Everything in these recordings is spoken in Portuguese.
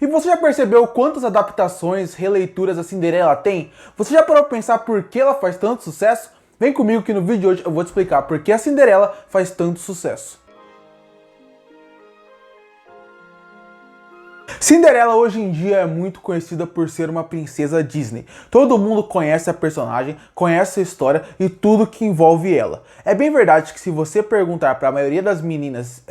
E você já percebeu quantas adaptações, releituras a Cinderela tem? Você já parou para pensar por que ela faz tanto sucesso? Vem comigo que no vídeo de hoje eu vou te explicar por que a Cinderela faz tanto sucesso. Cinderela hoje em dia é muito conhecida por ser uma princesa Disney. Todo mundo conhece a personagem, conhece a história e tudo que envolve ela. É bem verdade que se você perguntar para a maioria das meninas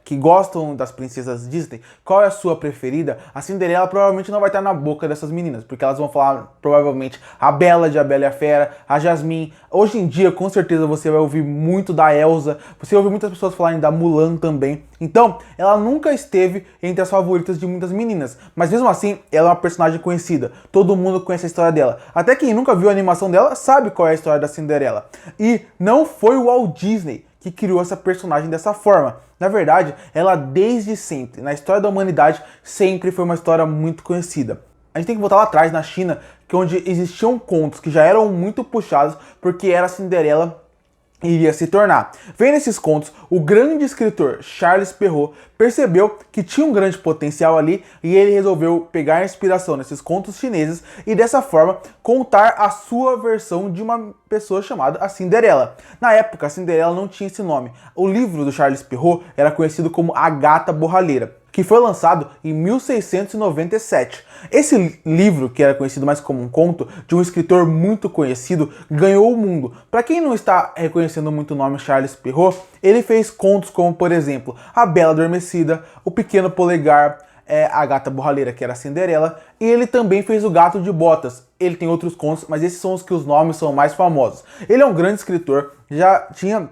que gostam das princesas Disney qual é a sua preferida, a Cinderela provavelmente não vai estar na boca dessas meninas, porque elas vão falar provavelmente a Bela de A Bela e a Fera, a Jasmine. Hoje em dia, com certeza, você vai ouvir muito da Elsa, você ouve muitas pessoas falarem da Mulan também. Então, ela nunca esteve entre as favoritas de muitas meninas, mas mesmo assim, ela é uma personagem conhecida. Todo mundo conhece a história dela. Até quem nunca viu a animação dela sabe qual é a história da Cinderela. E não foi o Walt Disney que criou essa personagem dessa forma. Na verdade, ela desde sempre, na história da humanidade, sempre foi uma história muito conhecida. A gente tem que voltar lá atrás, na China, que onde existiam contos que já eram muito puxados porque era a Cinderela iria se tornar. Vendo esses contos, o grande escritor Charles Perrault percebeu que tinha um grande potencial ali e ele resolveu pegar inspiração nesses contos chineses e dessa forma contar a sua versão de uma pessoa chamada a Cinderela. Na época, a Cinderela não tinha esse nome. O livro do Charles Perrault era conhecido como A Gata Borralheira, que foi lançado em 1697. Esse livro, que era conhecido mais como um conto, de um escritor muito conhecido, ganhou o mundo. Para quem não está reconhecendo muito o nome Charles Perrault, ele fez contos como, por exemplo, A Bela Adormecida, O Pequeno Polegar, A Gata Borralheira, que era a Cinderela, e ele também fez O Gato de Botas. Ele tem outros contos, mas esses são os que os nomes são mais famosos. Ele é um grande escritor, já tinha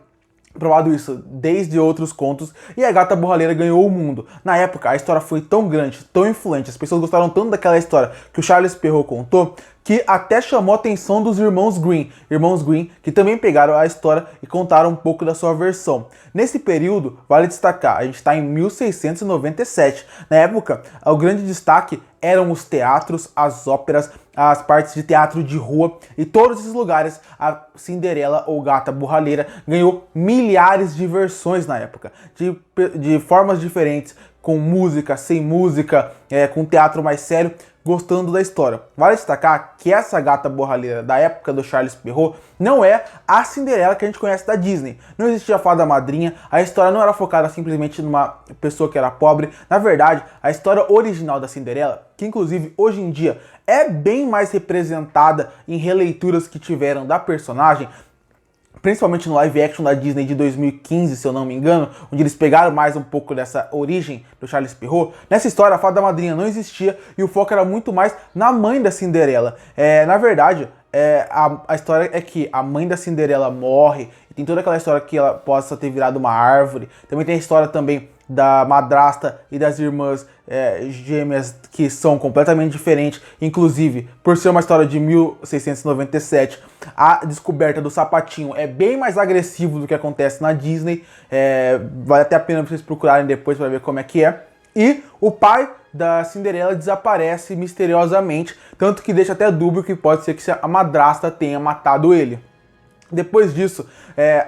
provado isso desde outros contos, e A Gata Borralheira ganhou o mundo. Na época, a história foi tão grande, tão influente, as pessoas gostaram tanto daquela história que o Charles Perrault contou, que até chamou a atenção dos irmãos Grimm. Irmãos Grimm, que também pegaram a história e contaram um pouco da sua versão. Nesse período, vale destacar, a gente está em 1697. Na época, o grande destaque eram os teatros, as óperas, as partes de teatro de rua, e todos esses lugares a Cinderela ou Gata Borralheira ganhou milhares de versões na época, de formas diferentes, com música, sem música, com teatro mais sério, gostando da história. Vale destacar que essa Gata Borralheira da época do Charles Perrault não é a Cinderela que a gente conhece da Disney. Não existia a fada madrinha, a história não era focada simplesmente numa pessoa que era pobre. Na verdade, a história original da Cinderela, que inclusive hoje em dia é bem mais representada em releituras que tiveram da personagem, principalmente no live action da Disney de 2015, se eu não me engano, onde eles pegaram mais um pouco dessa origem do Charles Perrault. Nessa história, a fada madrinha não existia e o foco era muito mais na mãe da Cinderela. Na verdade, a história é que a mãe da Cinderela morre, e tem toda aquela história que ela possa ter virado uma árvore. Também tem a história também da madrasta e das irmãs gêmeas, que são completamente diferentes. Inclusive, por ser uma história de 1697, a descoberta do sapatinho é bem mais agressivo do que acontece na Disney. Vale até a pena vocês procurarem depois para ver como é que é. E o pai da Cinderela desaparece misteriosamente, tanto que deixa até dúbio que pode ser que a madrasta tenha matado ele. Depois disso,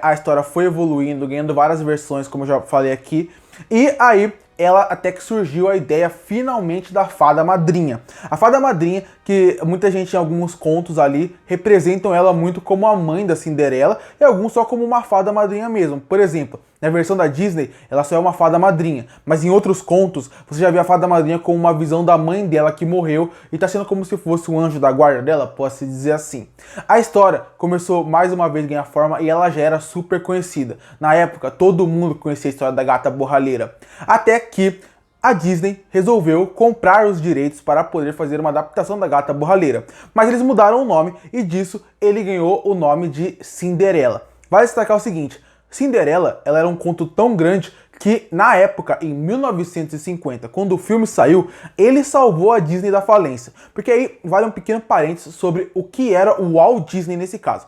a história foi evoluindo, ganhando várias versões, como eu já falei aqui, e aí ela até que surgiu a ideia finalmente da fada madrinha. A fada madrinha, que muita gente em alguns contos ali representam ela muito como a mãe da Cinderela e alguns só como uma fada madrinha mesmo. Por exemplo, na versão da Disney, ela só é uma fada madrinha, mas em outros contos você já vê a fada madrinha com uma visão da mãe dela que morreu e tá sendo como se fosse um anjo da guarda dela, pode-se dizer assim. A história começou mais uma vez a ganhar forma e ela já era super conhecida. Na época, todo mundo conhecia a história da Gata Borralheira. Até que a Disney resolveu comprar os direitos para poder fazer uma adaptação da Gata Borralheira. Mas eles mudaram o nome e disso ele ganhou o nome de Cinderela. Vale destacar o seguinte: Cinderela, ela era um conto tão grande que, na época, em 1950, quando o filme saiu, ele salvou a Disney da falência. Porque aí vale um pequeno parênteses sobre o que era o Walt Disney nesse caso.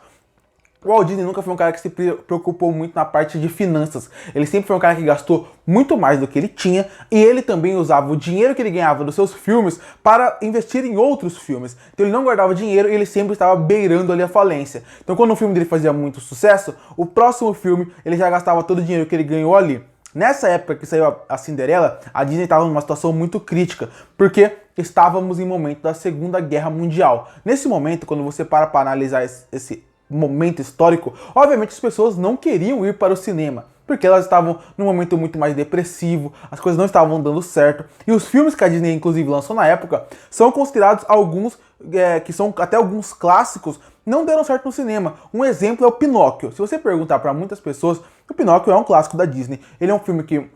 O Walt Disney nunca foi um cara que se preocupou muito na parte de finanças. Ele sempre foi um cara que gastou muito mais do que ele tinha, e ele também usava o dinheiro que ele ganhava dos seus filmes para investir em outros filmes. Então ele não guardava dinheiro e ele sempre estava beirando ali a falência. Então quando o filme dele fazia muito sucesso, o próximo filme ele já gastava todo o dinheiro que ele ganhou ali. Nessa época que saiu a Cinderela, a Disney estava numa situação muito crítica, porque estávamos em momento da Segunda Guerra Mundial. Nesse momento, quando você para analisar esse momento histórico, obviamente as pessoas não queriam ir para o cinema, porque elas estavam num momento muito mais depressivo, as coisas não estavam dando certo, e os filmes que a Disney inclusive lançou na época são considerados alguns, que são até alguns clássicos, não deram certo no cinema. Um exemplo é o Pinóquio. Se você perguntar para muitas pessoas, o Pinóquio é um clássico da Disney, ele é um filme que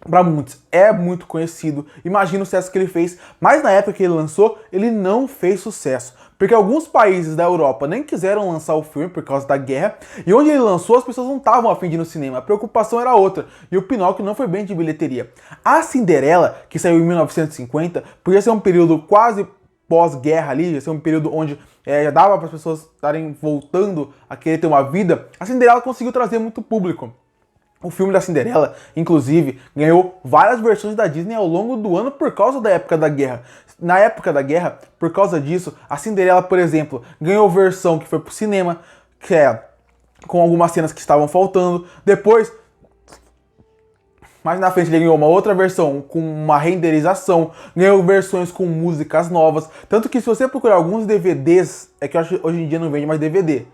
para muitos é muito conhecido, imagina o sucesso que ele fez, mas na época que ele lançou, ele não fez sucesso, porque alguns países da Europa nem quiseram lançar o filme por causa da guerra, e onde ele lançou as pessoas não estavam a fim de ir no cinema, a preocupação era outra, e o Pinóquio não foi bem de bilheteria. A Cinderela, que saiu em 1950, podia ser um período quase pós-guerra ali, ia ser um período onde já dava para as pessoas estarem voltando a querer ter uma vida. A Cinderela conseguiu trazer muito público. O filme da Cinderela, inclusive, ganhou várias versões da Disney ao longo do ano por causa da época da guerra. Na época da guerra, por causa disso, a Cinderela, por exemplo, ganhou versão que foi pro cinema, que é com algumas cenas que estavam faltando. Depois, mais na frente, ele ganhou uma outra versão com uma renderização, ganhou versões com músicas novas. Tanto que se você procurar alguns DVDs, é que eu acho que hoje em dia não vende mais DVD.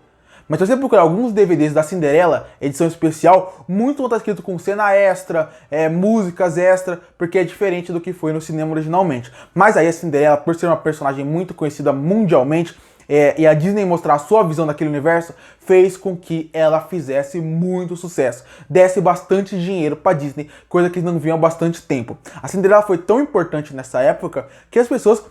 Mas se você procurar alguns DVDs da Cinderela, edição especial, muito não está escrito com cena extra, músicas extra, porque é diferente do que foi no cinema originalmente. Mas aí a Cinderela, por ser uma personagem muito conhecida mundialmente, e a Disney mostrar a sua visão daquele universo, fez com que ela fizesse muito sucesso, desse bastante dinheiro para Disney, coisa que não vinha há bastante tempo. A Cinderela foi tão importante nessa época que as pessoas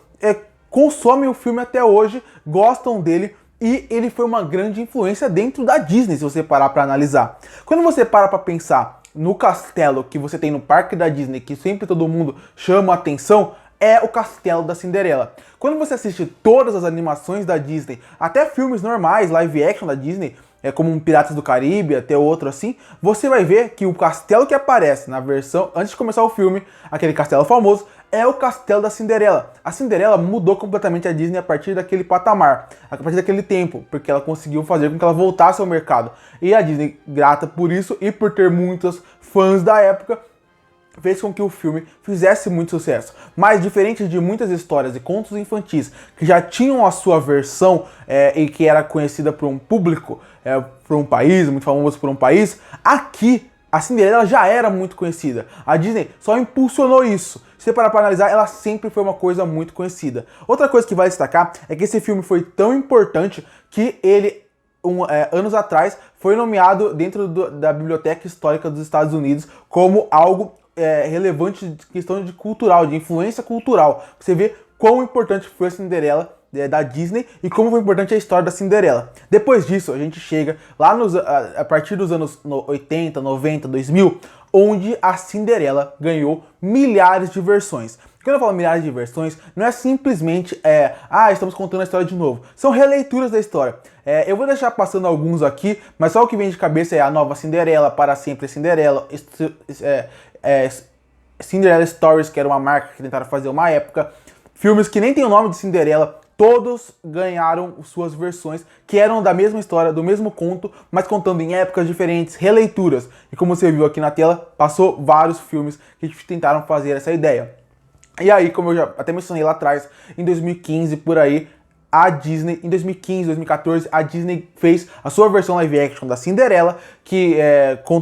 consomem o filme até hoje, gostam dele, e ele foi uma grande influência dentro da Disney, se você parar para analisar. Quando você para pensar no castelo que você tem no parque da Disney, que sempre todo mundo chama a atenção, é o castelo da Cinderela. Quando você assiste todas as animações da Disney, até filmes normais, live action da Disney, como um Piratas do Caribe, até outro assim, você vai ver que o castelo que aparece na versão, antes de começar o filme, aquele castelo famoso, é o castelo da Cinderela. A Cinderela mudou completamente a Disney a partir daquele patamar, a partir daquele tempo, porque ela conseguiu fazer com que ela voltasse ao mercado. E a Disney, grata por isso e por ter muitos fãs da época, fez com que o filme fizesse muito sucesso. Mas diferente de muitas histórias e contos infantis que já tinham a sua versão e que era conhecida por um público, por um país, muito famoso por um país, aqui a Cinderela já era muito conhecida. A Disney só impulsionou isso. Se você parar para analisar, ela sempre foi uma coisa muito conhecida. Outra coisa que vale destacar é que esse filme foi tão importante que ele, anos atrás, foi nomeado dentro da Biblioteca Histórica dos Estados Unidos como algo relevante de questão de cultural, de influência cultural. Você vê quão importante foi a Cinderela da Disney e como foi importante a história da Cinderela. Depois disso, a gente chega lá a partir dos anos 80, 90, 2000, onde a Cinderela ganhou milhares de versões. Quando eu falo milhares de versões, não é simplesmente estamos contando a história de novo. São releituras da história. Eu vou deixar passando alguns aqui, mas só o que vem de cabeça é a Nova Cinderela, Para Sempre Cinderela, Cinderella Stories, que era uma marca que tentaram fazer uma época. Filmes que nem tem o nome de Cinderela, todos ganharam suas versões, que eram da mesma história, do mesmo conto, mas contando em épocas diferentes, releituras. E como você viu aqui na tela, passou vários filmes que tentaram fazer essa ideia. E aí, como eu já até mencionei lá atrás, em 2015, por aí, a Disney, em 2015, 2014, a Disney fez a sua versão live action da Cinderela, que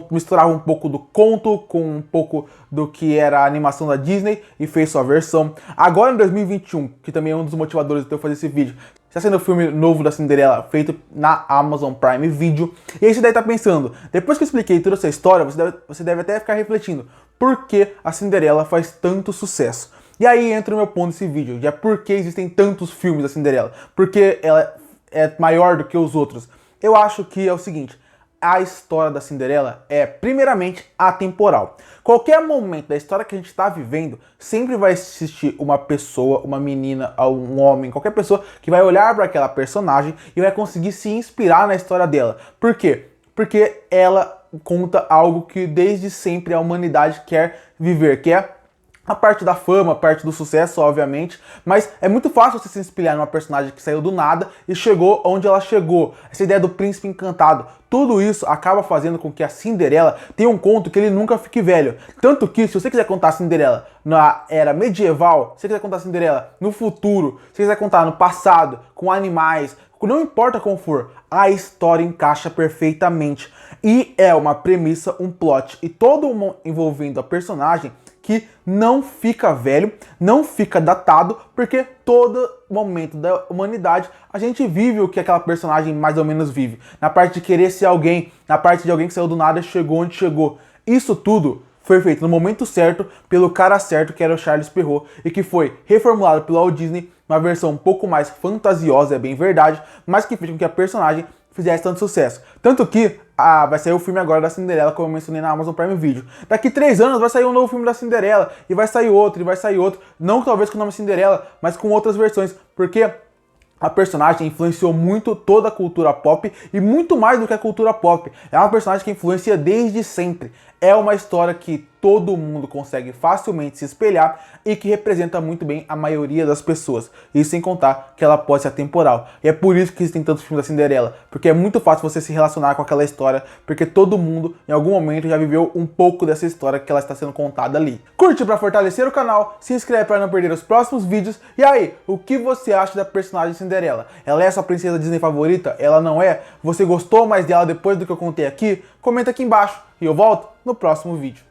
misturava um pouco do conto com um pouco do que era a animação da Disney e fez sua versão. Agora em 2021, que também é um dos motivadores de eu fazer esse vídeo, está sendo o filme novo da Cinderela, feito na Amazon Prime Video. E aí você deve estar pensando, depois que eu expliquei toda essa história, você deve até ficar refletindo, por que a Cinderela faz tanto sucesso? E aí entra o meu ponto desse vídeo, de por que existem tantos filmes da Cinderela, porque ela é maior do que os outros. Eu acho que é o seguinte, a história da Cinderela é, primeiramente, atemporal. Qualquer momento da história que a gente está vivendo, sempre vai existir uma pessoa, uma menina, um homem, qualquer pessoa que vai olhar para aquela personagem e vai conseguir se inspirar na história dela. Por quê? Porque ela conta algo que desde sempre a humanidade quer viver, que é a parte da fama, a parte do sucesso, obviamente, mas é muito fácil você se inspirar numa personagem que saiu do nada e chegou onde ela chegou. Essa ideia do príncipe encantado, tudo isso acaba fazendo com que a Cinderela tenha um conto que ele nunca fique velho. Tanto que, se você quiser contar a Cinderela na era medieval, se você quiser contar a Cinderela no futuro, se você quiser contar no passado, com animais, não importa como for, a história encaixa perfeitamente. E é uma premissa, um plot, e todo mundo envolvendo a personagem que não fica velho, não fica datado, porque todo momento da humanidade a gente vive o que aquela personagem mais ou menos vive. Na parte de querer ser alguém, na parte de alguém que saiu do nada e chegou onde chegou. Isso tudo foi feito no momento certo, pelo cara certo, que era o Charles Perrault, e que foi reformulado pelo Walt Disney, uma versão um pouco mais fantasiosa, é bem verdade, mas que fez com que a personagem fizesse tanto sucesso. Tanto que vai sair o filme agora da Cinderela, como eu mencionei na Amazon Prime Video. Daqui 3 anos vai sair um novo filme da Cinderela, e vai sair outro, e vai sair outro. Não talvez com o nome Cinderela, mas com outras versões, porque a personagem influenciou muito toda a cultura pop, e muito mais do que a cultura pop. É uma personagem que influencia desde sempre. É uma história que todo mundo consegue facilmente se espelhar e que representa muito bem a maioria das pessoas. Isso sem contar que ela pode ser atemporal. E é por isso que existem tantos filmes da Cinderela, porque é muito fácil você se relacionar com aquela história, porque todo mundo em algum momento já viveu um pouco dessa história que ela está sendo contada ali. Curte para fortalecer o canal, se inscreve para não perder os próximos vídeos. E aí, o que você acha da personagem Cinderela? Ela é sua princesa Disney favorita? Ela não é? Você gostou mais dela depois do que eu contei aqui? Comenta aqui embaixo e eu volto no próximo vídeo.